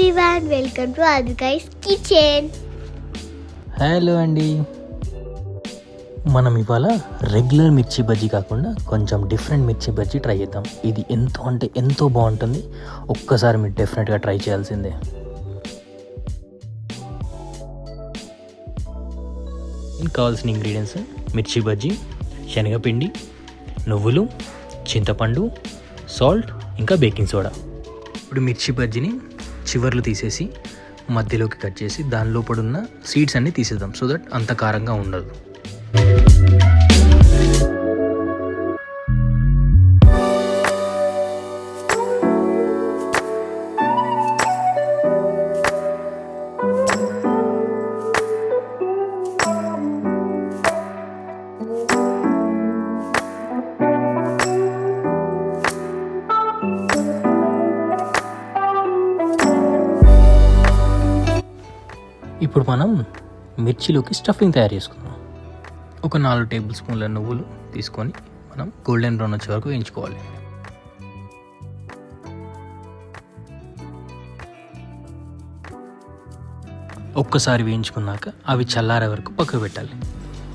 everyone, welcome to Adhika's Kitchen. Hello అండి, మనం ఇవాళ రెగ్యులర్ మిర్చి బజ్జీ కాకుండా కొంచెం డిఫరెంట్ మిర్చి బజ్జీ ట్రై చేద్దాం. ఇది ఎంతో బాగుంటుంది. ఒక్కసారి మీరు డెఫినెట్గా ట్రై చేయాల్సిందే. కావాల్సిన ఇంగ్రీడియంట్స్: మిర్చి బజ్జీ, శనగపిండి, నువ్వులు, చింతపండు, సాల్ట్, ఇంకా బేకింగ్ సోడా. ఇప్పుడు మిర్చి బజ్జీని చివర్లు తీసేసి మధ్యలోకి కట్ చేసి దాని లోపల ఉన్న సీడ్స్ అన్నీ తీసేద్దాం, సో దట్ అంత కారంగా ఉండదు. ఇప్పుడు మనం మిర్చిలోకి స్టఫింగ్ తయారు చేసుకుందాం. ఒక 4 టేబుల్ స్పూన్ల నువ్వులు తీసుకొని మనం గోల్డెన్ బ్రౌన్ వచ్చే వరకు వేయించుకోవాలి. ఒక్కసారి వేయించుకున్నాక అవి చల్లారే వరకు పక్కకు పెట్టాలి.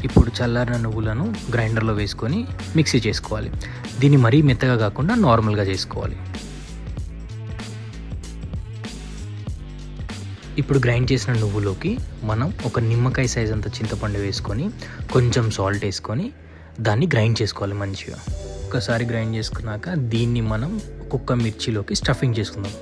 ఇప్పుడు చల్లారిన నువ్వులను గ్రైండర్లో వేసుకొని మిక్సీ చేసుకోవాలి. దీన్ని మరీ మెత్తగా కాకుండా నార్మల్గా చేసుకోవాలి. ఇప్పుడు గ్రైండ్ చేసిన నువ్వులోకి మనం ఒక నిమ్మకాయ సైజ్ అంత చింతపండు వేసుకొని కొంచెం సాల్ట్ వేసుకొని దాన్ని గ్రైండ్ చేసుకోవాలి మంచిగా. ఒకసారి గ్రైండ్ చేసుకున్నాక దీన్ని మనం ఒక్కొక్క మిర్చిలోకి స్టఫింగ్ చేసుకుందాం.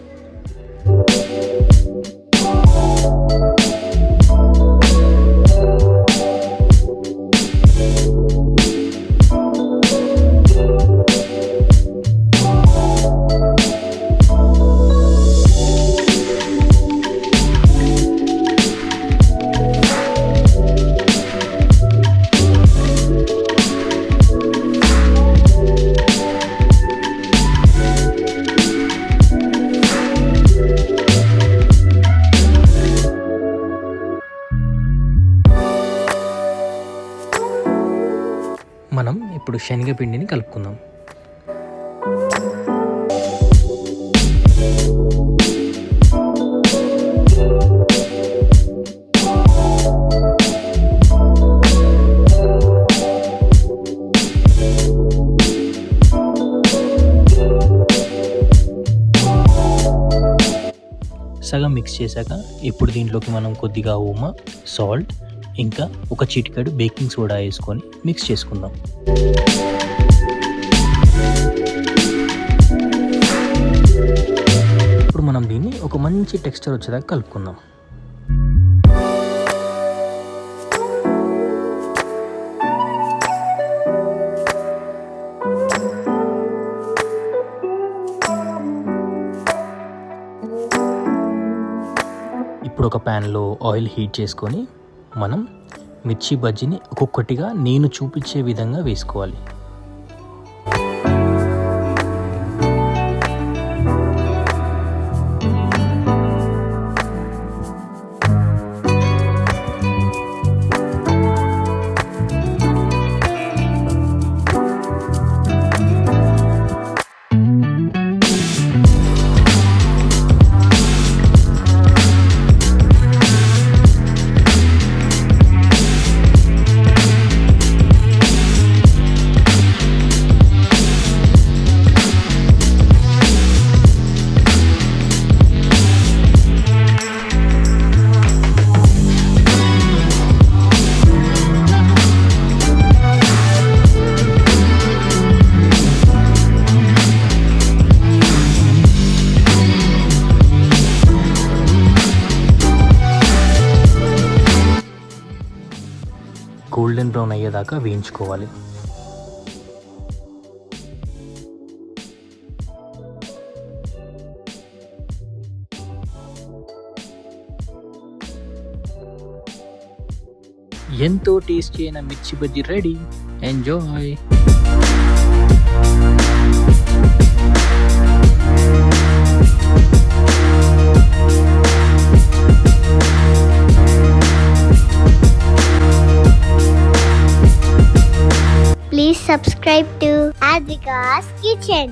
మనం ఇప్పుడు శనగపిండిని కలుపుకుందాం. సగం మిక్స్ చేశాక ఇప్పుడు దీంట్లోకి మనం కొద్దిగా ఉమ, సాల్ట్, ఇంకా ఒక చిటికెడు బేకింగ్ సోడా వేసుకొని మిక్స్ చేసుకుందాం. ఇప్పుడు మనం దీన్ని ఒక మంచి టెక్స్చర్ వచ్చేదాకా కలుపుకుందాం. ఇప్పుడు ఒక ప్యాన్లో ఆయిల్ హీట్ చేసుకొని మనం మిర్చి బజ్జీని ఒక్కొక్కటిగా నేను చూపించే విధంగా వేసుకోవాలి. గోల్డెన్ బ్రౌన్ అయ్యేదాకా వేయించుకోవాలి. ఎంతో టేస్టీ అయిన మిర్చి bajji ready. Enjoy. Please subscribe to Adhika's Kitchen.